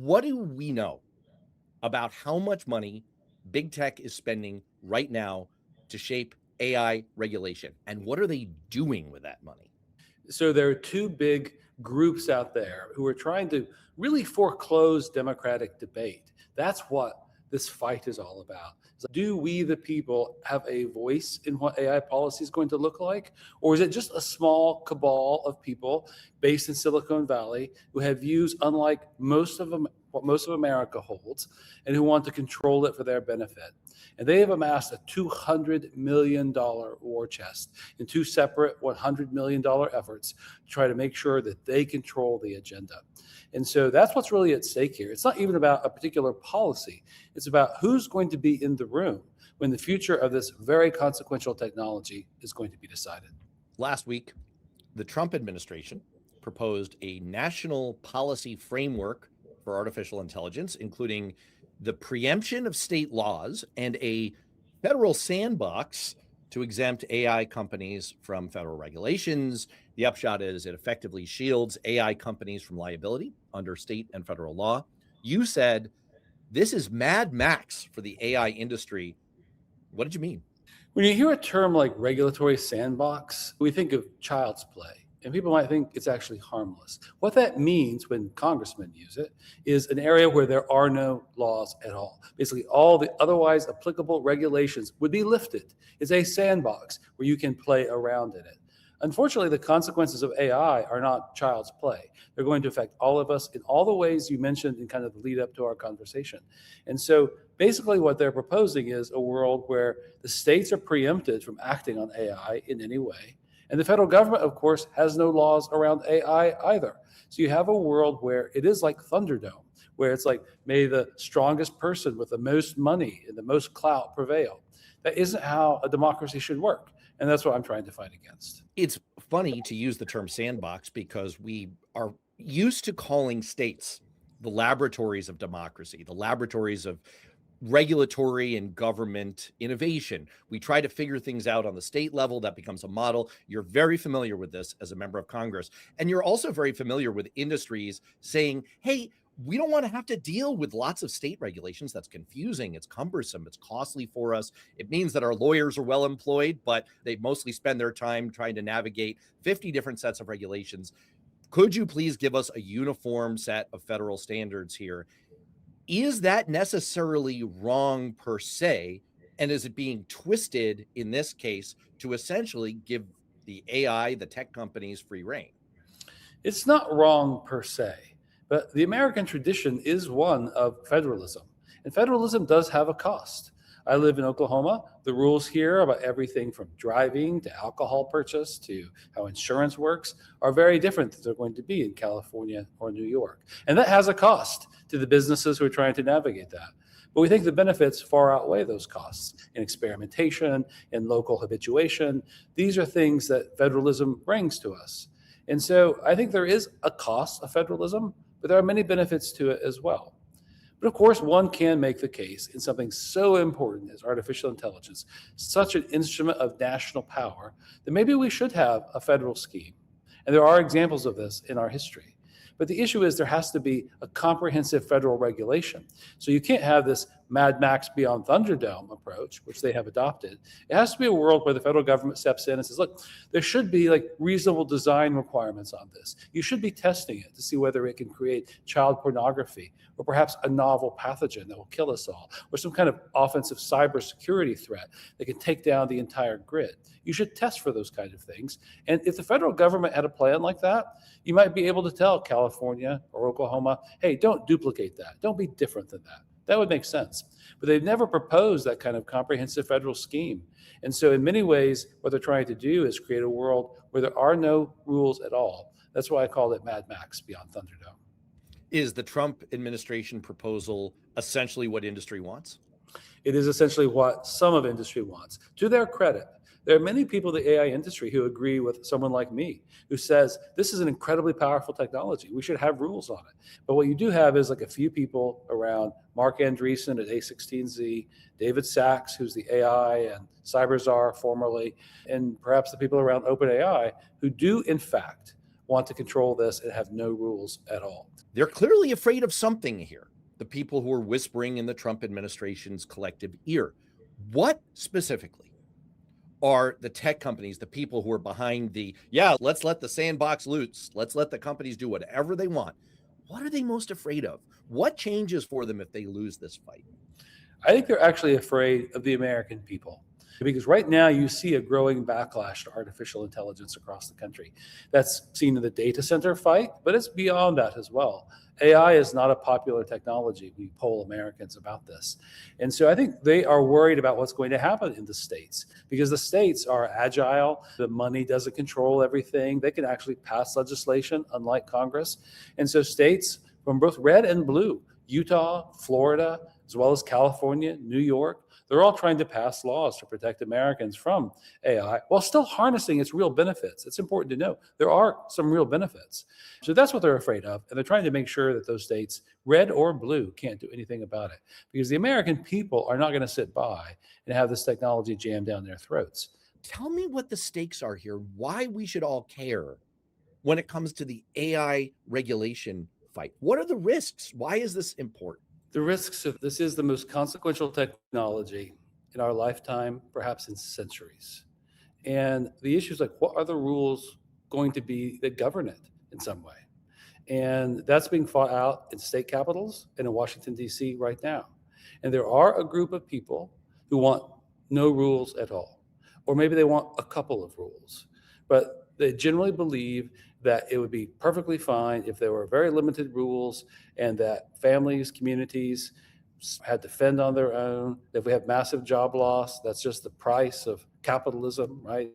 What do we know about how much money big tech is spending right now to shape AI regulation? And what are they doing with that money? So there are two big groups out there who are trying to really foreclose democratic debate. That's what this fight is all about. Do we, the people, have a voice in what AI policy is going to look like? Or is it just a small cabal of people based in Silicon Valley who have views unlike what most of America holds and who want to control it for their benefit? And they have amassed a $200 million war chest in two separate $100 million efforts to try to make sure that they control the agenda. And so that's what's really at stake here. It's not even about a particular policy. It's about who's going to be in the room when the future of this very consequential technology is going to be decided. Last week, the Trump administration proposed a national policy framework for artificial intelligence, including the preemption of state laws and a federal sandbox to exempt AI companies from federal regulations. The upshot is it effectively shields AI companies from liability under state and federal law. You said this is Mad Max for the AI industry. What did you mean? When you hear a term like regulatory sandbox, we think of child's play, and people might think it's actually harmless. What that means when congressmen use it is an area where there are no laws at all. Basically, all the otherwise applicable regulations would be lifted. It's a sandbox where you can play around in it. Unfortunately, the consequences of AI are not child's play. They're going to affect all of us in all the ways you mentioned in kind of the lead up to our conversation. And so basically what they're proposing is a world where the states are preempted from acting on AI in any way. And the federal government, of course, has no laws around AI either. So you have a world where it is like Thunderdome, where it's like, may the strongest person with the most money and the most clout prevail. That isn't how a democracy should work. And that's what I'm trying to fight against. It's funny to use the term sandbox because we are used to calling states the laboratories of democracy, the laboratories of regulatory and government innovation. We try to figure things out on the state level. That becomes a model. You're very familiar with this as a member of Congress. And you're also very familiar with industries saying, hey, we don't want to have to deal with lots of state regulations. That's confusing. It's cumbersome. It's costly for us. It means that our lawyers are well employed, but they mostly spend their time trying to navigate 50 different sets of regulations. Could you please give us a uniform set of federal standards here? Is that necessarily wrong per se? And is it being twisted in this case to essentially give the AI, the tech companies, free reign? It's not wrong per se, but the American tradition is one of federalism. And federalism does have a cost. I live in Oklahoma. The rules here about everything from driving to alcohol purchase to how insurance works are very different than they're going to be in California or New York. And that has a cost to the businesses who are trying to navigate that. But we think the benefits far outweigh those costs in experimentation, in local habituation. These are things that federalism brings to us. And so I think there is a cost of federalism, but there are many benefits to it as well. But of course, one can make the case in something so important as artificial intelligence, such an instrument of national power, that maybe we should have a federal scheme. And there are examples of this in our history. But the issue is there has to be a comprehensive federal regulation. So you can't have this Mad Max Beyond Thunderdome approach, which they have adopted. It has to be a world where the federal government steps in and says, look, there should be like reasonable design requirements on this. You should be testing it to see whether it can create child pornography or perhaps a novel pathogen that will kill us all, or some kind of offensive cybersecurity threat that can take down the entire grid. You should test for those kind of things. And if the federal government had a plan like that, you might be able to tell California or Oklahoma, hey, don't duplicate that. Don't be different than that. That would make sense. But they've never proposed that kind of comprehensive federal scheme. And so in many ways, what they're trying to do is create a world where there are no rules at all. That's why I call it Mad Max Beyond Thunderdome. Is the Trump administration proposal essentially what industry wants? It is essentially what some of industry wants. To their credit, there are many people in the AI industry who agree with someone like me, who says this is an incredibly powerful technology. We should have rules on it. But what you do have is like a few people around Mark Andreessen at A16Z, David Sachs, who's the AI and cyber czar formerly, and perhaps the people around OpenAI who do, in fact, want to control this and have no rules at all. They're clearly afraid of something here. The people who are whispering in the Trump administration's collective ear. What specifically are the tech companies, the people who are behind the, yeah, let's let the sandbox loose, let's let the companies do whatever they want? What are they most afraid of? What changes for them if they lose this fight? I think they're actually afraid of the American people. Because right now you see a growing backlash to artificial intelligence across the country. That's seen in the data center fight, but it's beyond that as well. AI is not a popular technology. We poll Americans about this. And so I think they are worried about what's going to happen in the states because the states are agile. The money doesn't control everything. They can actually pass legislation, unlike Congress. And so states from both red and blue, Utah, Florida, as well as California, New York, they're all trying to pass laws to protect Americans from AI while still harnessing its real benefits. It's important to know there are some real benefits. So that's what they're afraid of. And they're trying to make sure that those states, red or blue, can't do anything about it because the American people are not going to sit by and have this technology jammed down their throats. Tell me what the stakes are here, why we should all care when it comes to the AI regulation fight. What are the risks? Why is this important? The risks of this is the most consequential technology in our lifetime, perhaps in centuries. And the issue is like, what are the rules going to be that govern it in some way? And that's being fought out in state capitals and in Washington, D.C. right now. And there are a group of people who want no rules at all, or maybe they want a couple of rules, but they generally believe that it would be perfectly fine if there were very limited rules and that families, communities had to fend on their own. If we have massive job loss, that's just the price of capitalism, right?